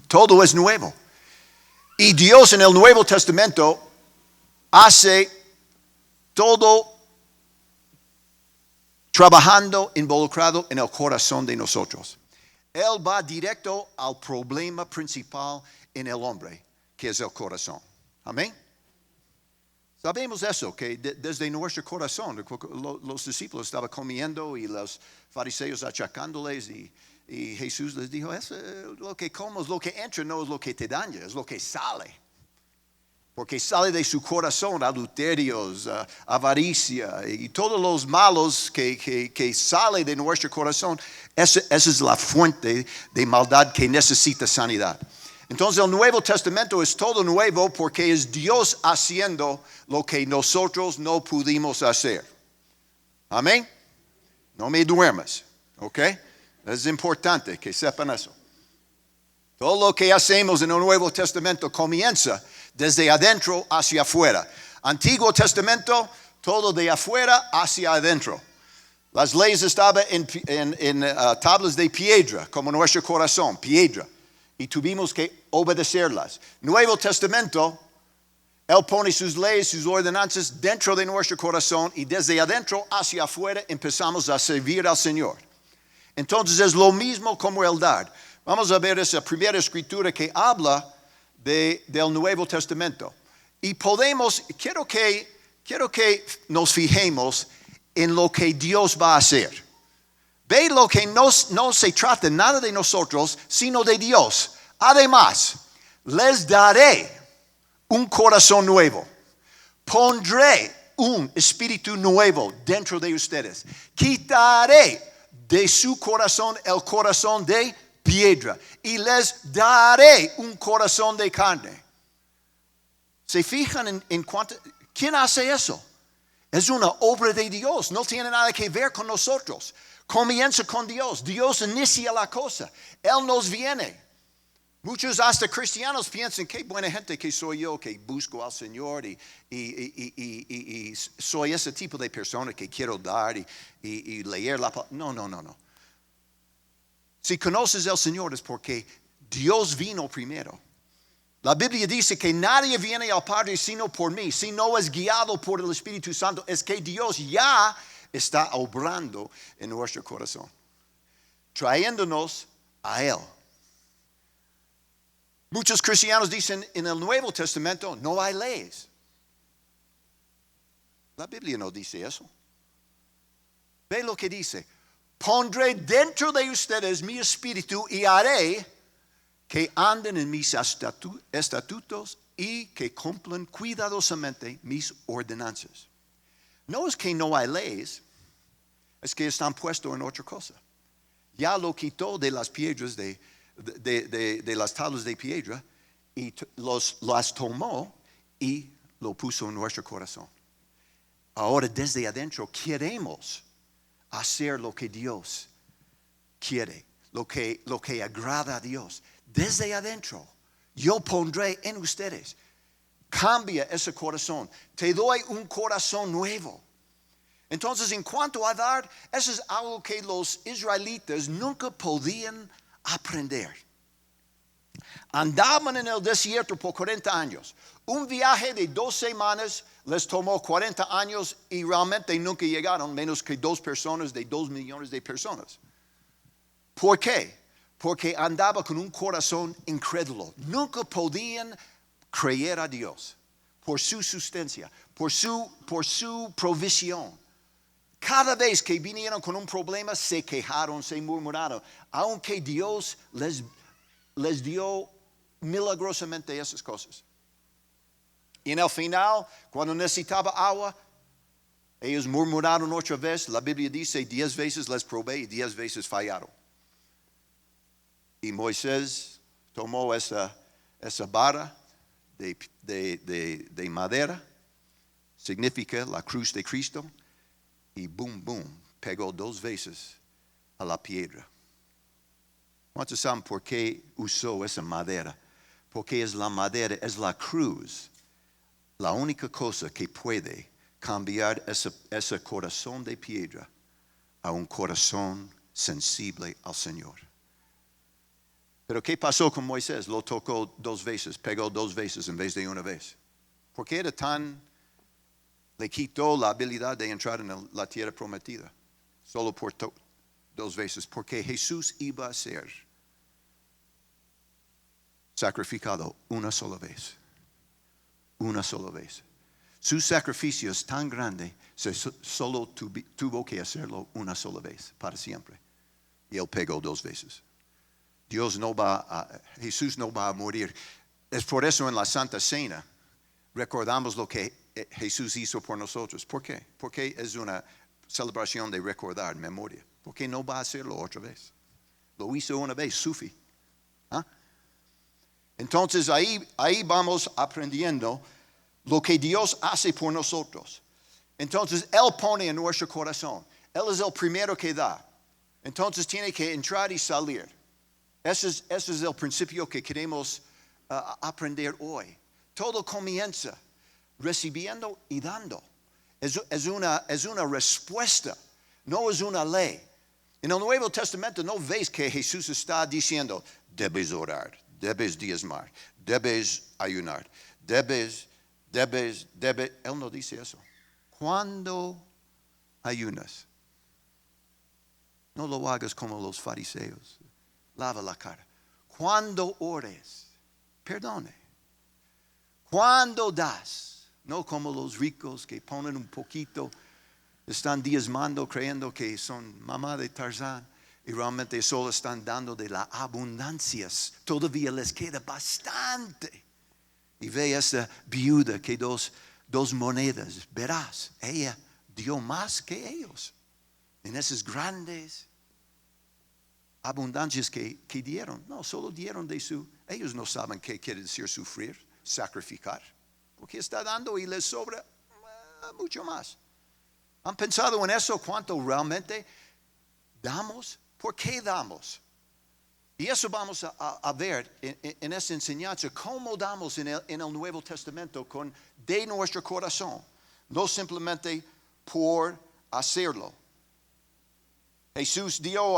Todo es nuevo. Y Dios en el Nuevo Testamento hace todo trabajando, involucrado en el corazón de nosotros. Él va directo al problema principal en el hombre, que es el corazón. Amén. Sabemos eso, que desde nuestro corazón, los discípulos estaban comiendo y los fariseos achacándoles y Jesús les dijo, lo que comes, lo que entra no es lo que te daña, es lo que sale. Porque sale de su corazón adulterios, avaricia y todos los malos que sale de nuestro corazón. Esa es la fuente de maldad que necesita sanidad. Entonces el Nuevo Testamento es todo nuevo porque es Dios haciendo lo que nosotros no pudimos hacer. Amén. No me duermas, ¿ok? Es importante que sepan eso. Todo lo que hacemos en el Nuevo Testamento comienza desde adentro hacia afuera. Antiguo Testamento, todo de afuera hacia adentro. Las leyes estaban en tablas de piedra, como nuestro corazón, piedra. Y tuvimos que obedecerlas. Nuevo Testamento, Él pone sus leyes, sus ordenanzas dentro de nuestro corazón y desde adentro hacia afuera empezamos a servir al Señor. Entonces es lo mismo como el dar. Vamos a ver esa primera escritura que habla del Nuevo Testamento. Y quiero que nos fijemos en lo que Dios va a hacer. Ve lo que no se trata nada de nosotros, sino de Dios. Además, les daré un corazón nuevo. Pondré un espíritu nuevo dentro de ustedes. Quitaré de su corazón el corazón de piedra y les daré un corazón de carne. ¿Se fijan en cuánto? ¿Quién hace eso? Es una obra de Dios, no tiene nada que ver con nosotros. Comienza con Dios, Dios inicia la cosa, Él nos viene. Muchos hasta cristianos piensan, qué buena gente que soy yo, que busco al Señor y soy ese tipo de persona que quiero dar y leer la palabra. No. Si conoces al Señor es porque Dios vino primero. La Biblia dice que nadie viene al Padre sino por mí. Si no es guiado por el Espíritu Santo, es que Dios ya está obrando en nuestro corazón, trayéndonos a Él. Muchos cristianos dicen en el Nuevo Testamento no hay leyes. La Biblia no dice eso. Ve lo que dice. Pondré dentro de ustedes mi espíritu y haré que anden en mis estatutos y que cumplan cuidadosamente mis ordenanzas. No es que no hay leyes, es que están puestos en otra cosa. Ya lo quitó de las piedras de las tablas de piedra y las tomó y lo puso en nuestro corazón. Ahora desde adentro queremos hacer lo que Dios quiere, lo que agrada a Dios. Desde adentro, yo pondré en ustedes. Cambia ese corazón. Te doy un corazón nuevo. Entonces, en cuanto a dar, eso es algo que los israelitas nunca podían aprender. Andaban en el desierto por 40 años. Un viaje de 2 semanas les tomó 40 años y realmente nunca llegaron, menos que 2 personas de 2 millones de personas. ¿Por qué? Porque andaba con un corazón incrédulo. Nunca podían creer a Dios por su sustancia, por su provisión. Cada vez que vinieron con un problema, se quejaron, se murmuraron, aunque Dios les dio milagrosamente esas cosas. Y en el final, cuando necesitaba agua, ellos murmuraron otra vez. La Biblia dice 10 veces les probé y 10 veces fallaron. Y Moisés tomó esa vara de madera, significa la cruz de Cristo, y boom, pegó 2 veces a la piedra. ¿Cuántos saben por qué usó esa madera? Porque es la madera, es la cruz, la única cosa que puede cambiar ese corazón de piedra a un corazón sensible al Señor. Pero ¿qué pasó con Moisés? Lo tocó 2 veces, pegó 2 veces en vez de una vez. ¿Por qué era tan, le quitó la habilidad de entrar en la tierra prometida? Solo por 2 veces. Porque Jesús iba a ser sacrificado una sola vez. Una sola vez. Su sacrificio es tan grande, solo tuvo que hacerlo una sola vez, para siempre. Y él pegó 2 veces. Jesús no va a morir. Es por eso en la Santa Cena recordamos lo que Jesús hizo por nosotros. ¿Por qué? Porque es una celebración de recordar, memoria. Porque no va a hacerlo otra vez. Lo hizo una vez, sufi. ¿Ah? Entonces ahí vamos aprendiendo lo que Dios hace por nosotros. Entonces Él pone en nuestro corazón. Él es el primero que da. Entonces tiene que entrar y salir. Ese es el principio que queremos aprender hoy. Todo comienza recibiendo y dando. Es una respuesta, no es una ley. En el Nuevo Testamento no ves que Jesús está diciendo, debes orar, debes diezmar, debes ayunar, debes. Él no dice eso. Cuando ayunas, no lo hagas como los fariseos. Lava la cara. Cuando ores, perdone. Cuando das, no como los ricos que ponen un poquito, están diezmando creyendo que son mamá de Tarzán y realmente solo están dando de las abundancias. Todavía les queda bastante. Y ve a esta viuda que dos monedas, verás, ella dio más que ellos en esas grandes abundancias que dieron. No, solo dieron de ellos no saben qué quiere decir sufrir, sacrificar, porque está dando y les sobra mucho más. ¿Han pensado en eso? ¿Cuánto realmente damos? ¿Por qué damos? Y eso vamos a ver en esta enseñanza, cómo damos en el Nuevo Testamento de nuestro corazón, no simplemente por hacerlo. Jesús dio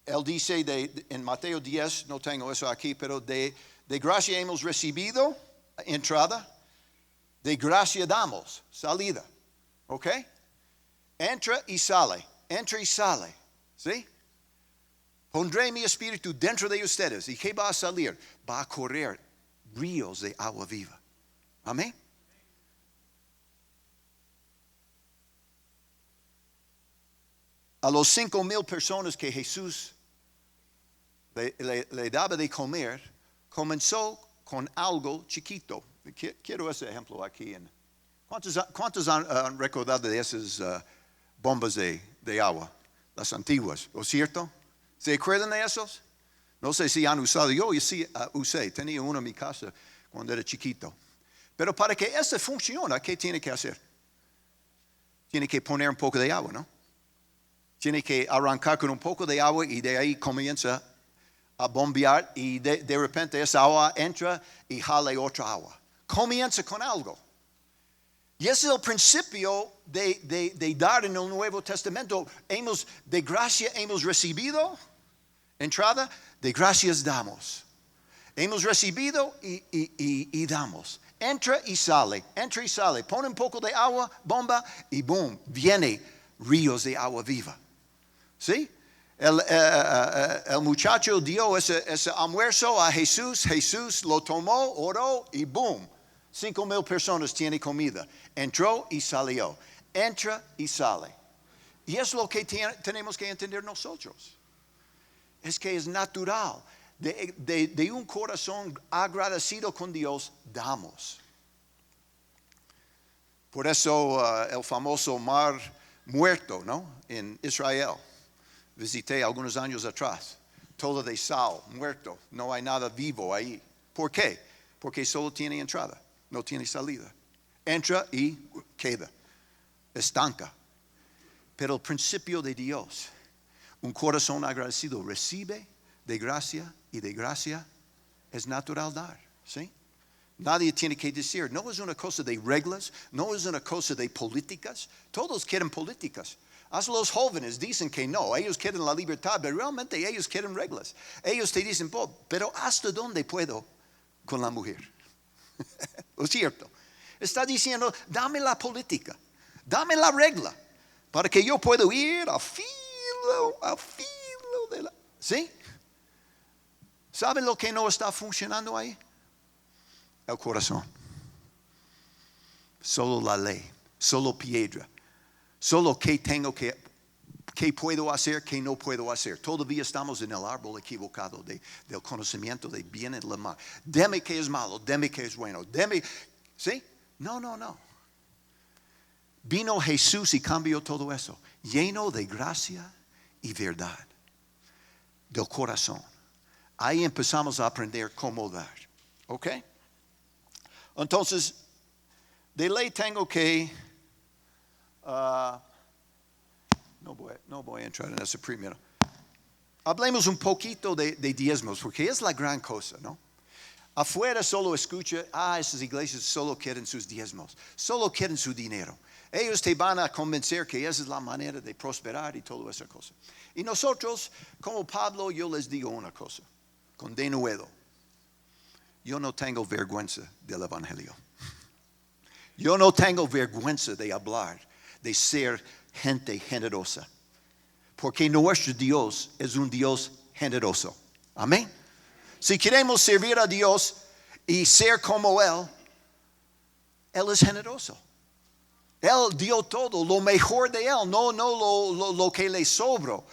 él dice en Mateo 10, no tengo eso aquí, pero de gracia hemos recibido, entrada, de gracia damos, salida. ¿Ok? Entra y sale, ¿sí? Pondré mi espíritu dentro de ustedes. ¿Y qué va a salir? Va a correr ríos de agua viva. Amén. A los 5,000 personas que Jesús le daba de comer, comenzó con algo chiquito. Quiero ese ejemplo aquí. ¿Cuántos han recordado de esas bombas de agua? Las antiguas, ¿no es cierto? ¿Se acuerdan de esos? No sé si han usado. Yo sí usé. Tenía uno en mi casa cuando era chiquito. Pero para que este funcione, ¿qué tiene que hacer? Tiene que poner un poco de agua, ¿no? Tiene que arrancar con un poco de agua y de ahí comienza a bombear y de repente esa agua entra y jala otra agua. Comienza con algo. Y ese es el principio de dar en el Nuevo Testamento. De gracia hemos recibido, entrada, de gracias damos. Hemos recibido y damos. Entra y sale. Pone un poco de agua, bomba y boom, viene ríos de agua viva. ¿Sí? El muchacho dio ese almuerzo a Jesús. Jesús lo tomó, oró y boom. 5,000 personas tienen comida. Entró y salió. Entra y sale. Y es lo que tenemos que entender nosotros. Es que es natural. De un corazón agradecido con Dios, damos. Por eso el famoso mar muerto, ¿no? En Israel. Visité algunos años atrás. Todo de sal, muerto. No hay nada vivo ahí. ¿Por qué? Porque solo tiene entrada. No tiene salida. Entra y queda. Estanca. Pero el principio de Dios, un corazón agradecido recibe de gracia y de gracia es natural dar. ¿Sí? Nadie tiene que decir. No es una cosa de reglas, no es una cosa de políticas. Todos quieren políticas. Hasta los jóvenes dicen que no, ellos quieren la libertad, pero realmente ellos quieren reglas. Ellos te dicen, pero ¿hasta dónde puedo con la mujer? ¿Es cierto? Está diciendo, dame la política, dame la regla, para que yo pueda ir al filo de la... ¿Sí? ¿Saben lo que no está funcionando ahí? El corazón. Solo la ley, solo piedra, solo qué puedo hacer, qué no puedo hacer. Todavía estamos en el árbol equivocado del conocimiento de bien y del mal. Deme que es malo, deme que es bueno, deme, ¿sí? No. Vino Jesús y cambió todo eso, lleno de gracia y verdad, del corazón. Ahí empezamos a aprender cómo dar, ¿ok? Entonces, de ley tengo que, no voy a entrar en eso primero. Hablemos un poquito de diezmos, porque es la gran cosa, ¿no? Afuera solo escucha, esas iglesias solo quieren sus diezmos, solo quieren su dinero. Ellos te van a convencer que esa es la manera de prosperar y toda esa cosa. Y nosotros, como Pablo, yo les digo una cosa, con denuedo. Yo no tengo vergüenza del evangelio. Yo no tengo vergüenza de hablar, de ser gente generosa. Porque nuestro Dios es un Dios generoso. Amén. Si queremos servir a Dios y ser como Él es generoso. Él dio todo, lo mejor de Él, no lo que le sobró.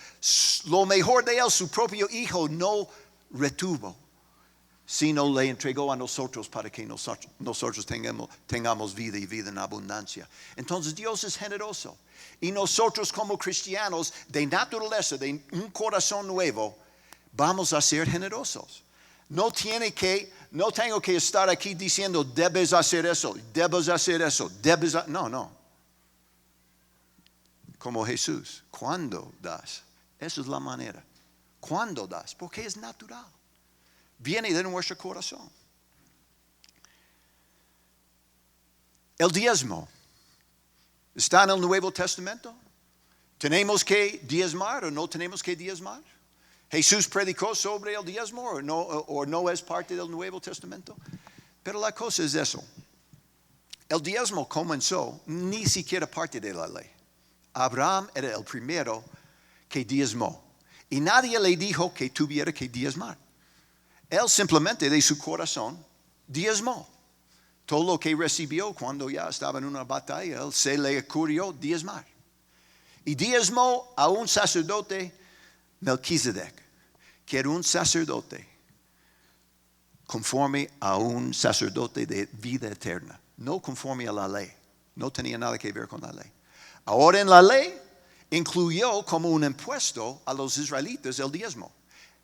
Lo mejor de Él, su propio Hijo, no retuvo, sino le entregó a nosotros para que nosotros tengamos vida y vida en abundancia. Entonces Dios es generoso. Y nosotros como cristianos de naturaleza, de un corazón nuevo, vamos a ser generosos. No tengo que estar aquí diciendo, debes hacer eso, no. Como Jesús, ¿cuándo das? Esa es la manera. ¿Cuándo das? Porque es natural. Viene de nuestro corazón. El diezmo está en el Nuevo Testamento. ¿Tenemos que diezmar o no tenemos que diezmar? ¿Jesús predicó sobre el diezmo o no es parte del Nuevo Testamento? Pero la cosa es eso. El diezmo comenzó ni siquiera parte de la ley. Abraham era el primero que diezmó. Y nadie le dijo que tuviera que diezmar. Él simplemente de su corazón diezmó. Todo lo que recibió cuando ya estaba en una batalla, él se le ocurrió diezmar. Y diezmó a un sacerdote, Melquisedec, que era un sacerdote conforme a un sacerdote de vida eterna, no conforme a la ley. No tenía nada que ver con la ley. Ahora en la ley incluyó como un impuesto a los israelitas el diezmo.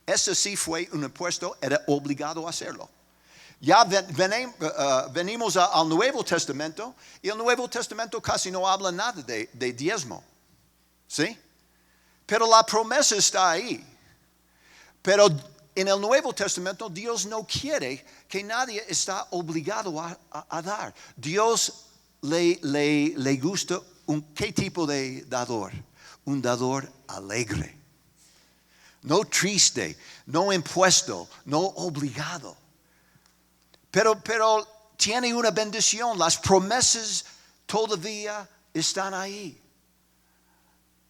Ese sí fue un impuesto, era obligado a hacerlo. Ya venimos al Nuevo Testamento y el Nuevo Testamento casi no habla nada de diezmo. ¿Sí? Pero la promesa está ahí. Pero en el Nuevo Testamento Dios no quiere que nadie está obligado a dar. Dios le gusta ¿qué tipo de dador? Un dador alegre. No triste, no impuesto, no obligado. Pero tiene una bendición. Las promesas todavía están ahí.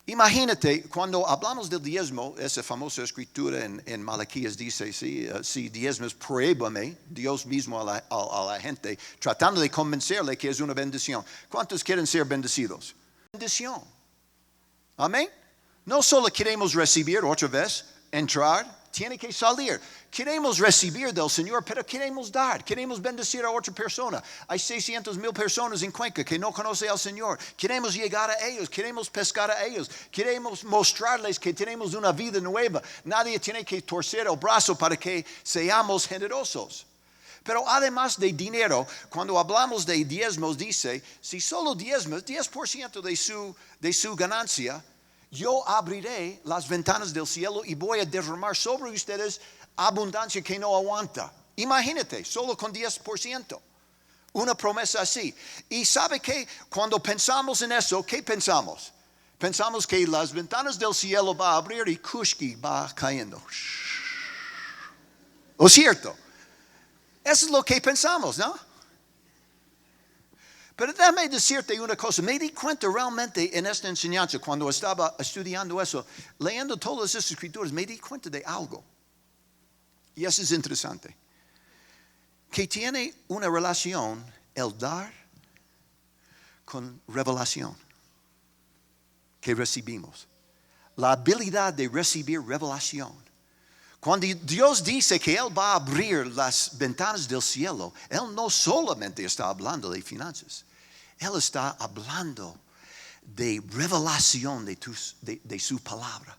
Imagínate, cuando hablamos del diezmo, esa famosa escritura en Malaquías dice, si diezmas, pruébame, Dios mismo a la gente, tratando de convencerle que es una bendición. ¿Cuántos quieren ser bendecidos? Bendición. Amén. No solo queremos recibir otra vez, entrar, tiene que salir. Queremos recibir del Señor, pero queremos dar. Queremos bendecir a otra persona. Hay 600,000 personas en Cuenca que no conocen al Señor. Queremos llegar a ellos. Queremos pescar a ellos. Queremos mostrarles que tenemos una vida nueva. Nadie tiene que torcer el brazo para que seamos generosos. Pero además de dinero, cuando hablamos de diezmos, dice, si solo diezmas 10% de su ganancia, yo abriré las ventanas del cielo y voy a derramar sobre ustedes abundancia que no aguanta. Imagínate, solo con 10%. Una promesa así. Y sabe que cuando pensamos en eso, ¿qué pensamos? Pensamos que las ventanas del cielo va a abrir y Kushki va cayendo. ¿O cierto? Eso es lo que pensamos, ¿no? Pero déjame decirte una cosa. Me di cuenta realmente en esta enseñanza, cuando estaba estudiando eso, leyendo todas esas escrituras, me di cuenta de algo. Y eso es interesante. Que tiene una relación el dar con revelación que recibimos. La habilidad de recibir revelación. Cuando Dios dice que Él va a abrir las ventanas del cielo, Él no solamente está hablando de finanzas. Él está hablando de revelación de su palabra.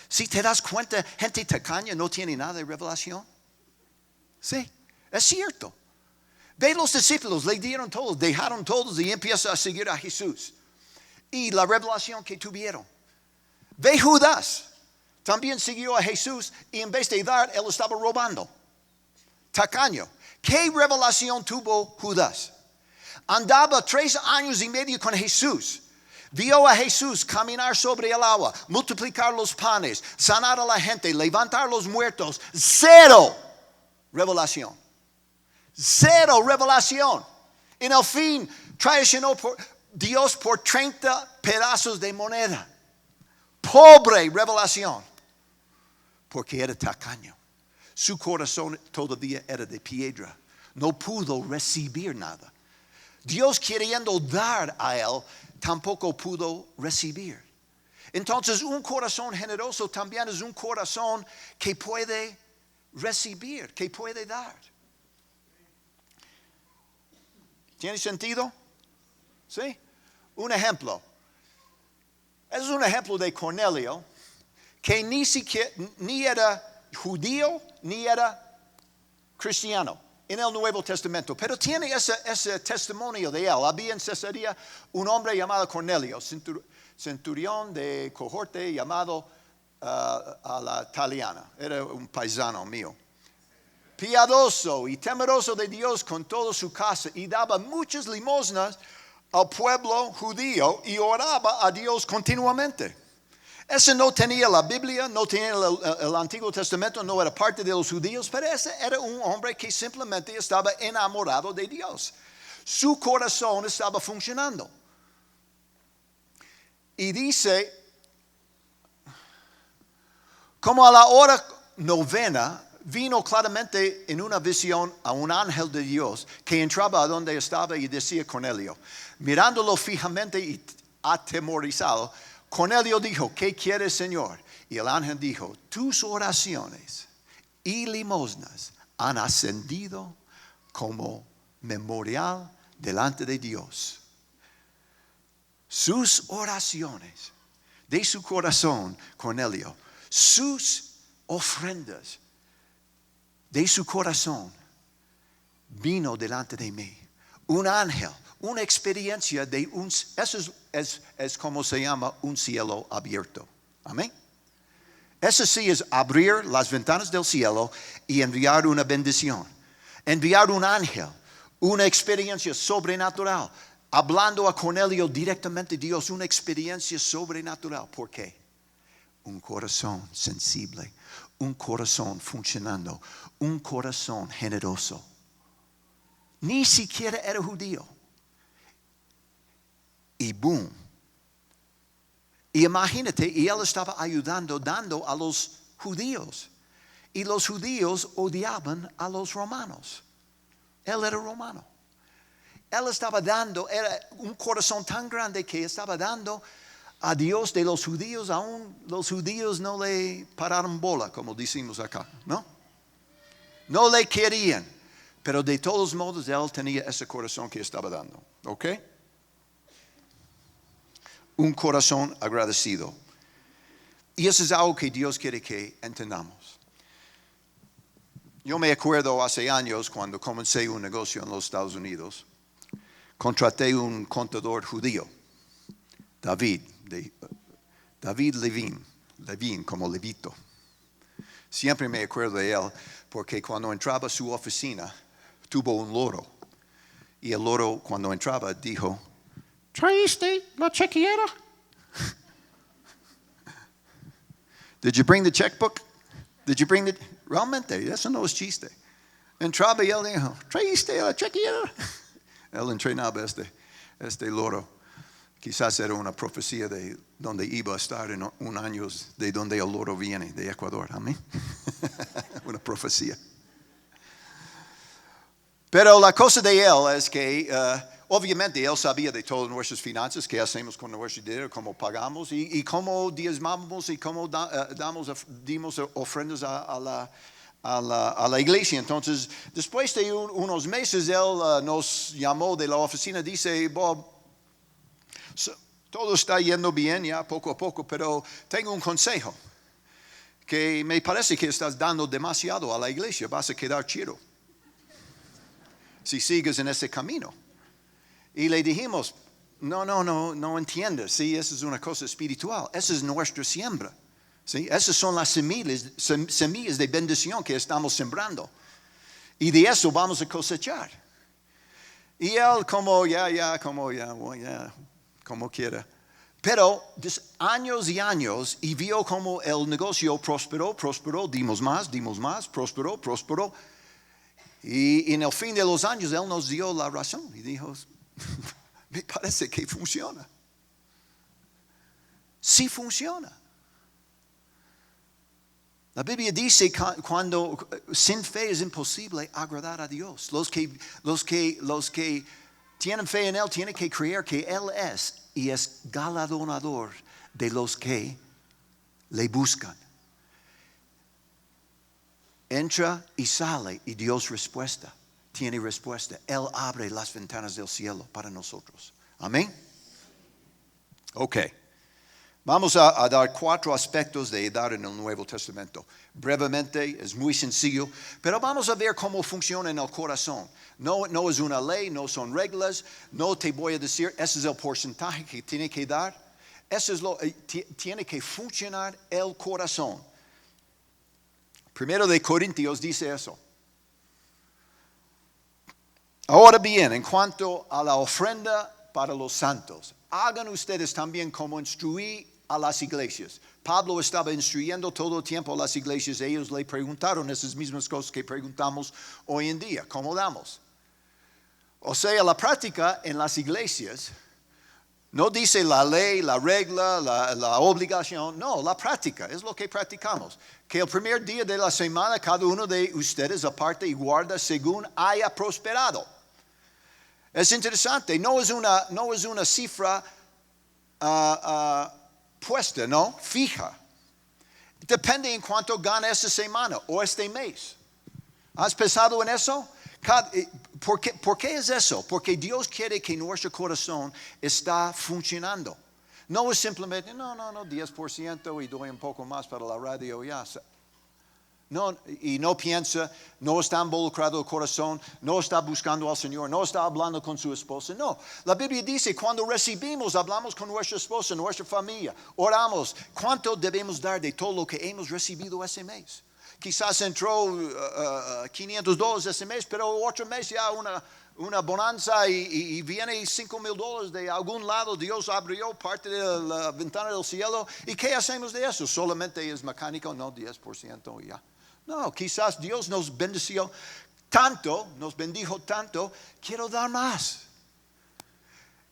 Si te das cuenta, gente tacaña no tiene nada de revelación. Sí. Es cierto. Ve, los discípulos le dieron todo, dejaron todos y empiezan a seguir a Jesús. Y la revelación que tuvieron. Ve, Judas también siguió a Jesús y en vez de dar, él estaba robando. Tacaño. ¿Qué revelación tuvo Judas? Andaba 3 años y medio con Jesús. Vio a Jesús caminar sobre el agua, multiplicar los panes, sanar a la gente, levantar los muertos. 0 revelación. 0 revelación. En el fin, traicionó por Dios por 30 pedazos de moneda. Pobre revelación. Porque era tacaño. Su corazón todavía era de piedra. No pudo recibir nada. Dios queriendo dar a él, tampoco pudo recibir. Entonces, un corazón generoso también es un corazón que puede recibir, que puede dar. ¿Tiene sentido? ¿Sí? Un ejemplo. Es un ejemplo de Cornelio, que ni era judío, ni era cristiano en el Nuevo Testamento. Pero tiene ese testimonio de él. Había en Cesarea un hombre llamado Cornelio, centurión de cohorte llamado a la italiana. Era un paisano mío. Piadoso y temeroso de Dios con toda su casa, y daba muchas limosnas al pueblo judío y oraba a Dios continuamente. Ese no tenía la Biblia, no tenía el Antiguo Testamento, no era parte de los judíos, pero ese era un hombre que simplemente estaba enamorado de Dios. Su corazón estaba funcionando. Y dice, como a la hora 9, vino claramente en una visión a un ángel de Dios que entraba a donde estaba y decía Cornelio. Mirándolo fijamente y atemorizado, Cornelio dijo, ¿qué quieres, Señor? Y el ángel dijo, tus oraciones y limosnas han ascendido como memorial delante de Dios. Sus oraciones de su corazón, Cornelio, sus ofrendas de su corazón vino delante de mí. Un ángel, una experiencia de eso es como se llama un cielo abierto. Amén. Eso sí es abrir las ventanas del cielo y enviar una bendición. Enviar un ángel, una experiencia sobrenatural. Hablando a Cornelio directamente Dios, una experiencia sobrenatural. ¿Por qué? Un corazón sensible, un corazón funcionando, un corazón generoso. Ni siquiera era judío. Y boom. Y imagínate, y él estaba ayudando, dando a los judíos. Y los judíos odiaban a los romanos. Él era romano. Él estaba dando, era un corazón tan grande que estaba dando a Dios de los judíos. Aún los judíos no le pararon bola, como decimos acá, ¿no? No le querían. Pero de todos modos, él tenía ese corazón que estaba dando. ¿Ok? Un corazón agradecido. Y eso es algo que Dios quiere que entendamos. Yo me acuerdo hace años cuando comencé un negocio en los Estados Unidos. Contraté un contador judío, David Levin como Levito. Siempre me acuerdo de él, porque cuando entraba a su oficina, tuvo un loro. Y el loro, cuando entraba, dijo, ¿traíste la chequera? Did you bring the checkbook? Did you bring the... Realmente, eso no es chiste. Entraba y él dijo, ¿traíste la chequera? Él entrenaba este loro. Quizás era una profecía de donde iba a estar en un año, de donde el loro viene, de Ecuador. Amén. Una profecía. Pero la cosa de él es que, obviamente, él sabía de todas nuestras finanzas, qué hacemos con nuestro dinero, cómo pagamos y cómo diezmamos y cómo dimos ofrendas a la iglesia. Entonces, después de unos meses, él nos llamó de la oficina, dice, Bob, todo está yendo bien ya poco a poco, pero tengo un consejo, que me parece que estás dando demasiado a la iglesia, vas a quedar chido si sigues en ese camino. Y le dijimos, no entiendes, sí, esa es una cosa espiritual, esa es nuestra siembra, ¿sí? Esas son las semillas de bendición que estamos sembrando, y de eso vamos a cosechar. Y él como quiera. Pero años y años, y vio como el negocio prosperó, dimos más, prosperó. Y en el fin de los años, él nos dio la razón y dijo, me parece que funciona. Sí funciona. La Biblia dice cuando sin fe es imposible agradar a Dios. Los que tienen fe en Él tienen que creer que Él es y es galardonador de los que le buscan. Entra y sale y Dios tiene respuesta. Él abre las ventanas del cielo para nosotros. Amén. Ok. Vamos a dar 4 aspectos de dar en el Nuevo Testamento. Brevemente, es muy sencillo, pero vamos a ver cómo funciona en el corazón. No es una ley, no son reglas, no te voy a decir, ese es el porcentaje que tiene que dar. Eso es tiene que funcionar el corazón. Primero de Corintios dice eso. Ahora bien, en cuanto a la ofrenda para los santos, hagan ustedes también como instruí a las iglesias. Pablo estaba instruyendo todo el tiempo a las iglesias. Ellos le preguntaron esas mismas cosas que preguntamos hoy en día. ¿Cómo damos? O sea, la práctica en las iglesias no dice la ley, la regla, la obligación. No, la práctica es lo que practicamos. Que el primer día de la semana cada uno de ustedes aparte y guarda según haya prosperado. Es interesante, no es una cifra puesta, ¿no? Fija. Depende en cuánto gana esta semana o este mes. ¿Has pensado en eso? ¿Por qué es eso? Porque Dios quiere que nuestro corazón está funcionando. No es simplemente, 10% y doy un poco más para la radio ya. No, y no piensa, no está involucrado el corazón, no está buscando al Señor, no está hablando con su esposa. No, la Biblia dice, cuando recibimos, hablamos con nuestra esposa, nuestra familia, oramos, ¿cuánto debemos dar de todo lo que hemos recibido ese mes? Quizás entró $500 ese mes, pero otro mes ya una bonanza y viene $5,000 de algún lado. Dios abrió parte de la ventana del cielo. ¿Y qué hacemos de eso? Solamente es mecánico, no 10% y ya. No, quizás Dios nos bendijo tanto, quiero dar más.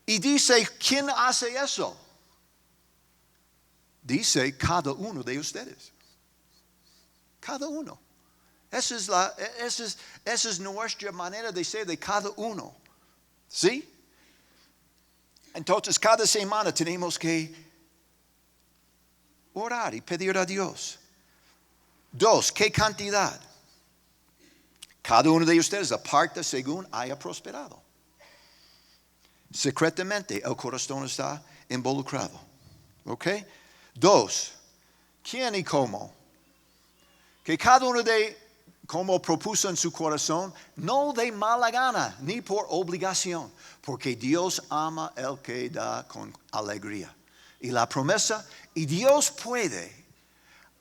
Y dice, ¿quién hace eso? Dice, cada uno de ustedes. Cada uno. Esa es nuestra manera de ser de cada uno. ¿Sí? Entonces, cada semana tenemos que orar y pedir a Dios. 2, ¿qué cantidad? Cada uno de ustedes aparta según haya prosperado. Secretamente, el corazón está involucrado. ¿Ok? 2, ¿quién y cómo? Que cada uno como propuso en su corazón, no de mala gana, ni por obligación, porque Dios ama el que da con alegría. Y la promesa, y Dios puede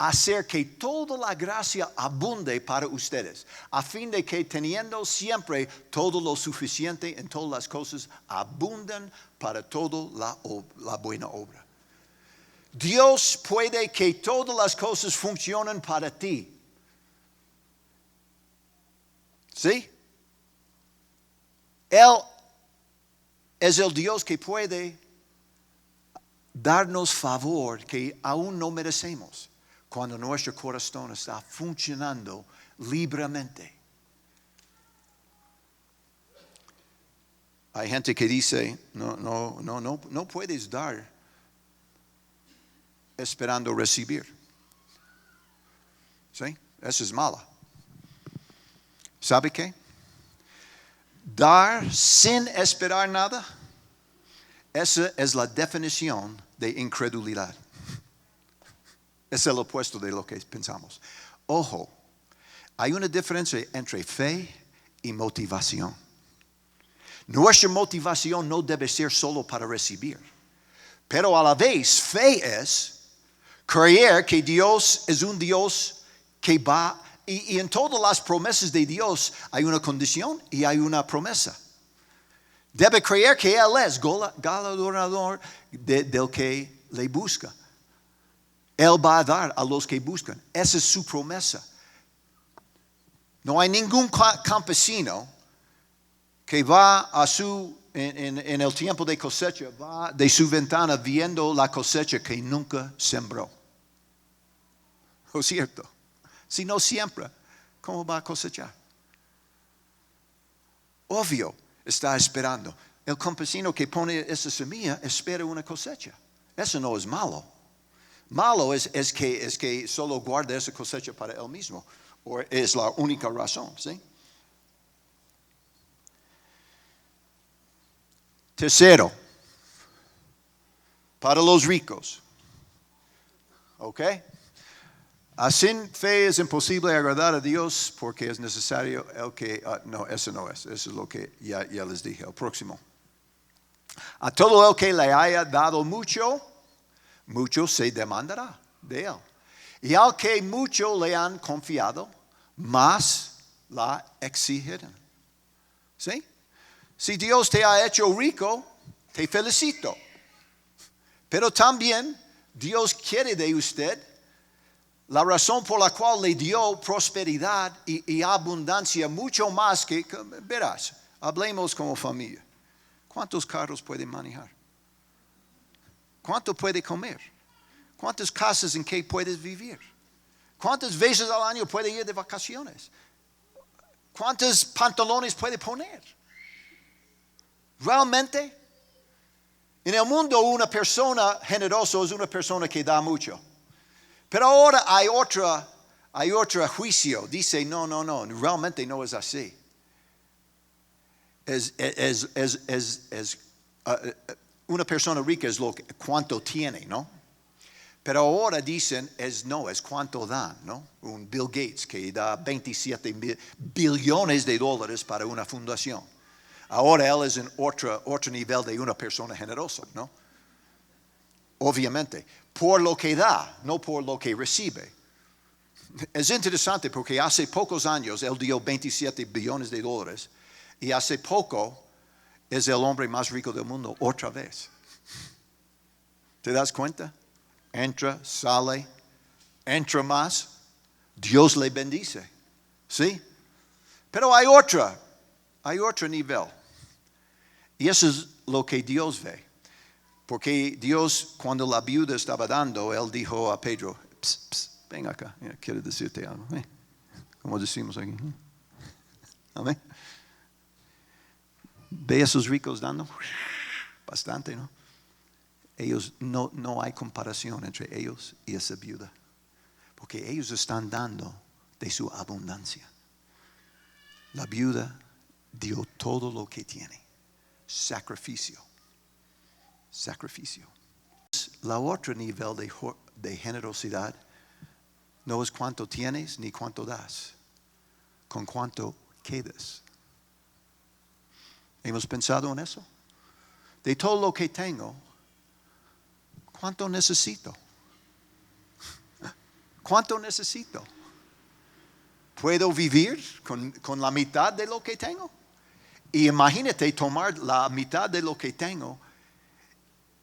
hacer que toda la gracia abunde para ustedes, a fin de que teniendo siempre todo lo suficiente en todas las cosas, abundan para toda la buena obra. Dios puede que todas las cosas funcionen para ti. ¿Sí? Él es el Dios que puede darnos favor que aún no merecemos cuando nuestro corazón está funcionando libremente. Hay gente que dice, no puedes dar esperando recibir. ¿Sí? Eso es malo. ¿Sabe qué? Dar sin esperar nada, esa es la definición de incredulidad. Es el opuesto de lo que pensamos. Ojo, hay una diferencia entre fe y motivación. Nuestra motivación no debe ser solo para recibir, pero a la vez fe es creer que Dios es un Dios que va. Y en todas las promesas de Dios hay una condición y hay una promesa. Debe creer que Él es galardonador del que le busca. Él va a dar a los que buscan. Esa es su promesa. No hay ningún campesino que va en el tiempo de cosecha, va de su ventana viendo la cosecha que nunca sembró. ¿No es cierto? Si no siembra, ¿cómo va a cosechar? Obvio, está esperando. El campesino que pone esa semilla espera una cosecha. Eso no es malo. Malo es que solo guarda esa cosecha para él mismo. O es la única razón, ¿sí? Tercero, para los ricos. ¿Ok? Sin fe es imposible agradar a Dios porque es necesario el que... no, eso no es. Eso es lo que ya les dije. El próximo. A todo el que le haya dado mucho, mucho se demandará de él. Y al que mucho le han confiado, más la exigirán. ¿Sí? Si Dios te ha hecho rico, te felicito. Pero también Dios quiere de usted la razón por la cual le dio prosperidad y abundancia mucho más que, verás, hablemos como familia. ¿Cuántos carros puede manejar? ¿Cuánto puede comer? ¿Cuántas casas en que puedes vivir? ¿Cuántas veces al año puede ir de vacaciones? ¿Cuántos pantalones puede poner? Realmente, en el mundo una persona generosa es una persona que da mucho. Pero ahora hay otro juicio. Dice, no, realmente no es así. Una persona rica es cuánto tiene, ¿no? Pero ahora dicen, no, es cuánto dan, ¿no? Un Bill Gates que da 27 billones de dólares para una fundación. Ahora él es en otro nivel de una persona generosa, ¿no? Obviamente, por lo que da, no por lo que recibe. Es interesante porque hace pocos años él dio 27 billones de dólares y hace poco es el hombre más rico del mundo otra vez. ¿Te das cuenta? Entra, sale, entra más, Dios le bendice. ¿Sí? Pero hay otro nivel. Y eso es lo que Dios ve. Porque Dios, cuando la viuda estaba dando, Él dijo a Pedro, ven acá, quiero decirte algo. Como decimos aquí. Amén. Ve a esos ricos dando. Bastante, ¿no? Ellos, no hay comparación entre ellos y esa viuda. Porque ellos están dando de su abundancia. La viuda dio todo lo que tiene. Sacrificio. La otro nivel de generosidad no es cuánto tienes ni cuánto das, con cuánto quedas. ¿Hemos pensado en eso? De todo lo que tengo, ¿cuánto necesito? ¿Cuánto necesito? ¿Puedo vivir con la mitad de lo que tengo? Y imagínate tomar la mitad de lo que tengo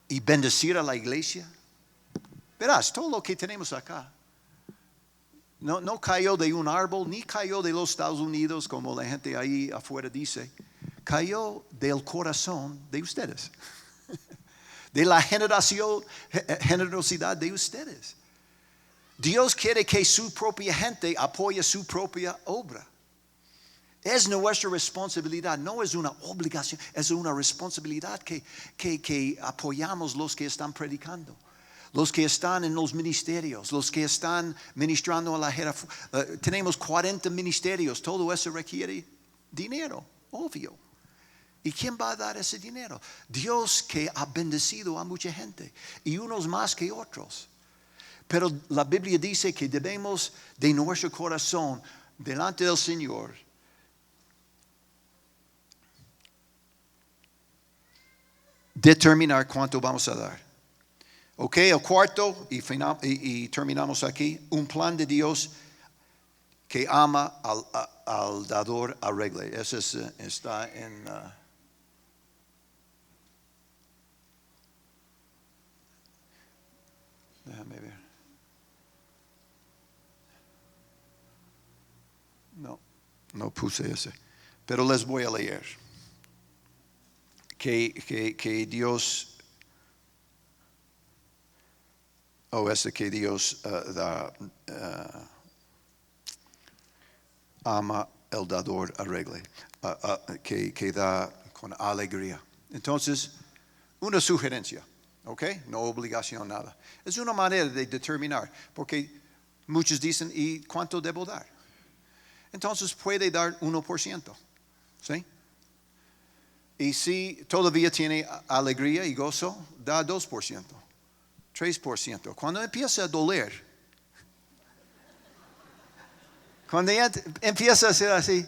y bendecir a la iglesia. Verás, todo lo que tenemos acá no cayó de un árbol, ni cayó de los Estados Unidos, como la gente ahí afuera dice. Cayó del corazón de ustedes, de la generosidad de ustedes. Dios quiere que su propia gente apoye su propia obra. Es nuestra responsabilidad, no es una obligación, es una responsabilidad que apoyamos los que están predicando, los que están en los ministerios, los que están ministrando a la gente. Tenemos 40 ministerios, todo eso requiere dinero, obvio. ¿Y quién va a dar ese dinero? Dios, que ha bendecido a mucha gente, y unos más que otros. Pero la Biblia dice que debemos de nuestro corazón delante del Señor determinar cuánto vamos a dar. Ok, el cuarto, y terminamos aquí, un plan de Dios que ama al dador arregle. Ese está en... déjame ver. No puse ese. Pero les voy a leer. Que Dios... que Dios ama el dador arregle. Que da con alegría. Entonces, una sugerencia. ¿Ok? No obligación, nada. Es una manera de determinar. Porque muchos dicen, ¿y cuánto debo dar? Entonces puede dar 1%. ¿Sí? Y si todavía tiene alegría y gozo, da 2%, 3%. Cuando empieza a doler, cuando ya empieza a ser así,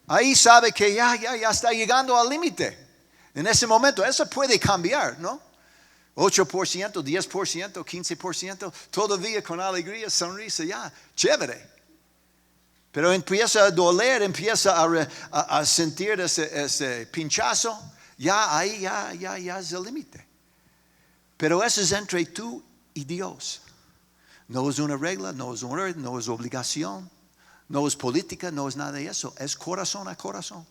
ahí sabe que ya está llegando al límite. En ese momento, eso puede cambiar, ¿no? 8%, 10%, 15%, todavía con alegría, sonrisa, ya, chévere. Pero empieza a doler, empieza a sentir ese pinchazo, ya ahí ya es el límite. Pero eso es entre tú y Dios. No es una regla, no es un orden, no es obligación, no es política, no es nada de eso. Es corazón a corazón.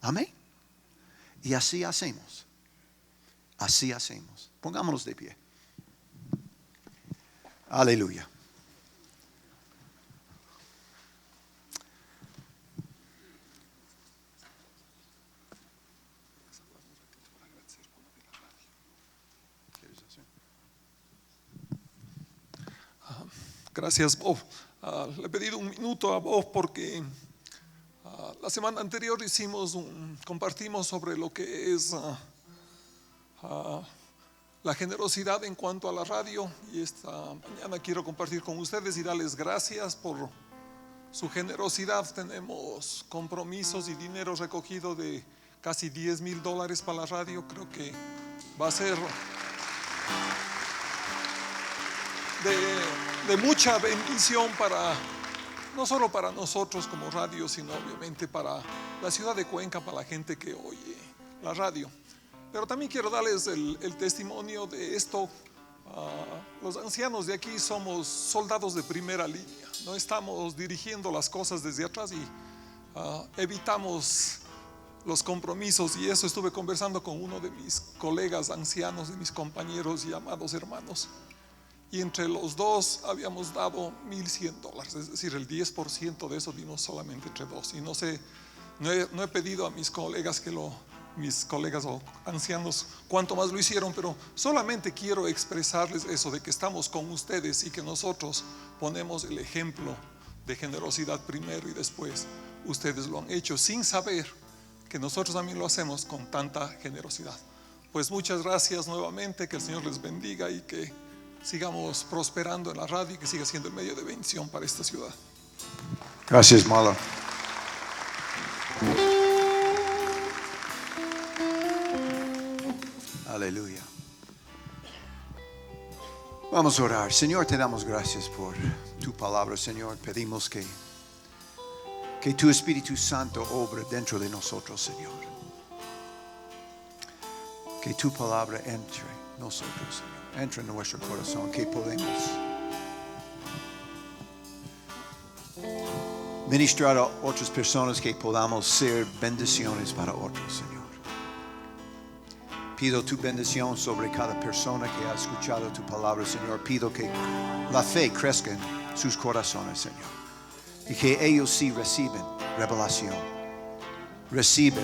Amén. Y así hacemos. Así hacemos. Pongámonos de pie. Aleluya. Gracias, Bob. Le he pedido un minuto a Bob porque la semana anterior compartimos sobre lo que es la generosidad en cuanto a la radio, y esta mañana quiero compartir con ustedes y darles gracias por su generosidad. Tenemos compromisos y dinero recogido de casi $10,000 para la radio. Creo que va a ser de mucha bendición no solo para nosotros como radio, sino obviamente para la ciudad de Cuenca, para la gente que oye la radio. Pero también quiero darles el testimonio de esto. Los ancianos de aquí somos soldados de primera línea. No estamos dirigiendo las cosas desde atrás y evitamos los compromisos, y eso estuve conversando con uno de mis colegas ancianos, de mis compañeros y amados hermanos. Y entre los dos habíamos dado $1,100, es decir, el 10% de eso dimos solamente entre dos. Y no he pedido a mis colegas mis colegas o ancianos cuánto más lo hicieron, pero solamente quiero expresarles eso, de que estamos con ustedes y que nosotros ponemos el ejemplo de generosidad primero y después ustedes lo han hecho sin saber que nosotros también lo hacemos con tanta generosidad. Pues muchas gracias nuevamente, que el Señor les bendiga y que sigamos prosperando en la radio y que siga siendo el medio de bendición para esta ciudad. Gracias, Marlon. Aleluya. Vamos a orar. Señor, te damos gracias por tu palabra, Señor. Pedimos que tu Espíritu Santo obre dentro de nosotros, Señor. Que tu palabra entre nosotros, Señor. Entre en nuestro corazón, que podemos ministrar a otras personas, que podamos ser bendiciones para otros, Señor. Pido tu bendición sobre cada persona que ha escuchado tu palabra, Señor. Pido que la fe crezca en sus corazones, Señor. Y que ellos sí reciben revelación. Reciben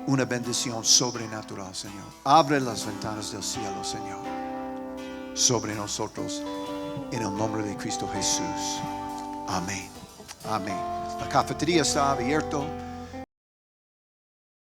una bendición sobrenatural, Señor. Abre las ventanas del cielo, Señor, sobre nosotros, en el nombre de Cristo Jesús. Amén. Amén. La cafetería está abierta.